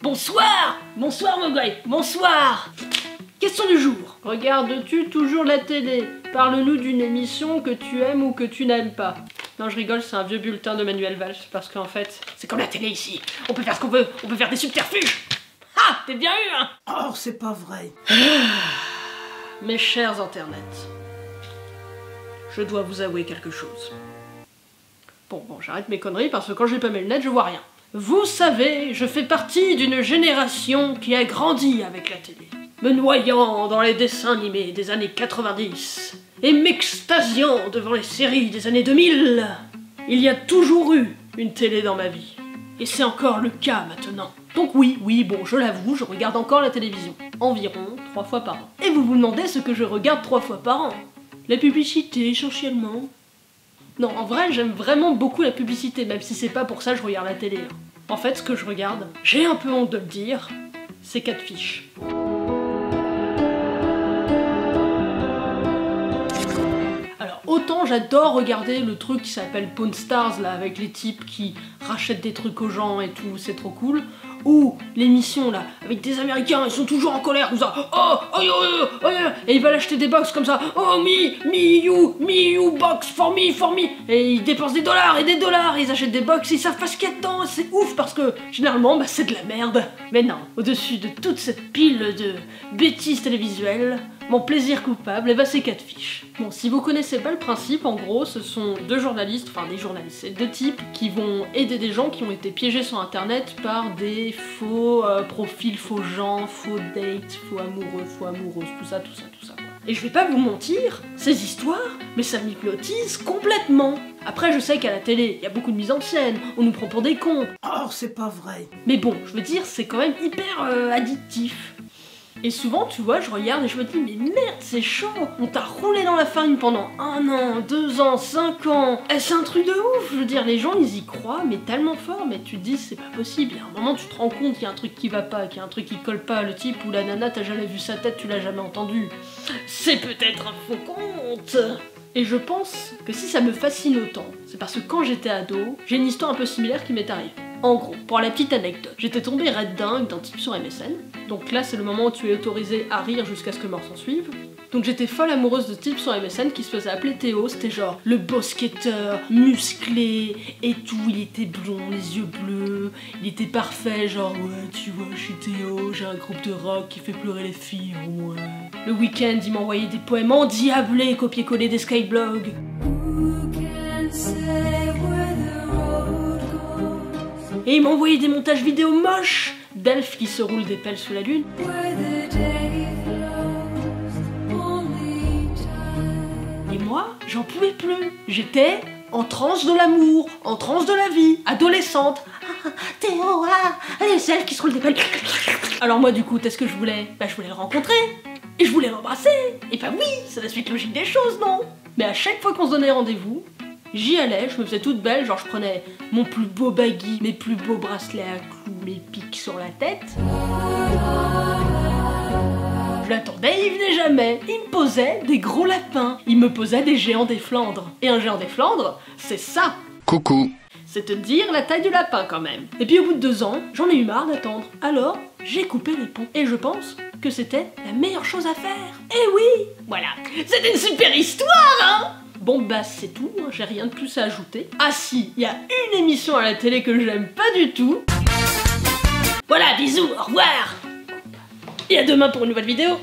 Bonsoir! Bonsoir Mogwai, bonsoir! Question du jour. Regardes-tu toujours la télé? Parle-nous d'une émission que tu aimes ou que tu n'aimes pas. Non, je rigole, c'est un vieux bulletin de Manuel Valls, parce qu'en fait, c'est comme la télé ici. On peut faire ce qu'on veut, on peut faire des subterfuges. Ah, t'es bien eu, hein? Oh, c'est pas vrai. Mes chers internets, je dois vous avouer quelque chose. Bon, j'arrête mes conneries, parce que quand j'ai pas mes lunettes, je vois rien. Vous savez, je fais partie d'une génération qui a grandi avec la télé, me noyant dans les dessins animés des années 90 et m'extasiant devant les séries des années 2000. Il y a toujours eu une télé dans ma vie, et c'est encore le cas maintenant. Donc oui, bon, je l'avoue, je regarde encore la télévision, environ 3 fois par an. Et vous vous demandez ce que je regarde 3 fois par an? La publicité, essentiellement. Non, en vrai, j'aime vraiment beaucoup la publicité, même si c'est pas pour ça que je regarde la télé. En fait, ce que je regarde, j'ai un peu honte de le dire, c'est Catfish. Alors, autant j'adore regarder le truc qui s'appelle Pawn Stars, là, avec les types qui rachètent des trucs aux gens et tout, c'est trop cool. Ou l'émission, là, avec des Américains, ils sont toujours en colère, comme ça, et ils veulent acheter des box comme ça, oh, me, you, box, for me, et ils dépensent des dollars, et ils achètent des box, et ils savent pas ce qu'il y a dedans, c'est ouf, parce que, généralement, bah, c'est de la merde. Mais non, au-dessus de toute cette pile de bêtises télévisuelles, mon plaisir coupable, eh ben c'est Catfish. Bon, si vous connaissez pas le principe, en gros, ce sont deux journalistes, c'est deux types qui vont aider des gens qui ont été piégés sur internet par des faux profils, faux gens, faux dates, faux amoureuses, tout ça, quoi. Et je vais pas vous mentir, ces histoires, mais ça m'hypnotise complètement. Après, je sais qu'à la télé, il y a beaucoup de mise en scène, on nous prend pour des cons. Oh, c'est pas vrai. Mais bon, je veux dire, c'est quand même hyper addictif. Et souvent, tu vois, je regarde et je me dis, mais merde, c'est chaud! On t'a roulé dans la farine pendant 1 an, 2 ans, 5 ans! C'est un truc de ouf! Je veux dire, les gens, ils y croient, mais tellement fort, mais tu te dis, c'est pas possible. Et à un moment, tu te rends compte qu'il y a un truc qui va pas, qu'il y a un truc qui colle pas, le type ou la nana, t'as jamais vu sa tête, tu l'as jamais entendu. C'est peut-être un faux compte! Et je pense que si ça me fascine autant, c'est parce que quand j'étais ado, j'ai une histoire un peu similaire qui m'est arrivée. En gros, pour la petite anecdote, j'étais tombée red dingue d'un type sur MSN. Donc là, c'est le moment où tu es autorisé à rire jusqu'à ce que mort s'en suive. Donc j'étais folle amoureuse de type sur MSN qui se faisait appeler Théo. C'était genre le beau skateur, musclé et tout. Il était blond, les yeux bleus. Il était parfait, genre ouais, tu vois, je suis Théo, j'ai un groupe de rock qui fait pleurer les filles, ouais. Le week-end, il m'envoyait des poèmes endiablés, copier-coller des skyblogs. Et il m'a envoyé des montages vidéo moches d'elfes qui se roulent des pelles sous la lune. Et moi, j'en pouvais plus. J'étais en transe de l'amour, en transe de la vie, adolescente. Théo, les elfes qui se roulent des pelles. Alors moi, du coup, qu'est-ce que je voulais? Bah, je voulais le rencontrer. Et je voulais l'embrasser. Et bah oui, c'est la suite logique des choses, non? Mais à chaque fois qu'on se donnait rendez-vous, j'y allais, je me faisais toute belle, genre je prenais mon plus beau baggy, mes plus beaux bracelets à clous, mes pics sur la tête. Je l'attendais, il venait jamais. Il me posait des gros lapins. Il me posait des géants des Flandres. Et un géant des Flandres, c'est ça. Coucou. C'est te dire la taille du lapin quand même. Et puis au bout de 2 ans, j'en ai eu marre d'attendre. Alors, j'ai coupé les ponts. Et je pense que c'était la meilleure chose à faire. Eh oui, voilà. C'était une super histoire, hein. Bon bah c'est tout, hein, j'ai rien de plus à ajouter. Ah si, il y a une émission à la télé que j'aime pas du tout. Voilà, bisous, au revoir. Et à demain pour une nouvelle vidéo.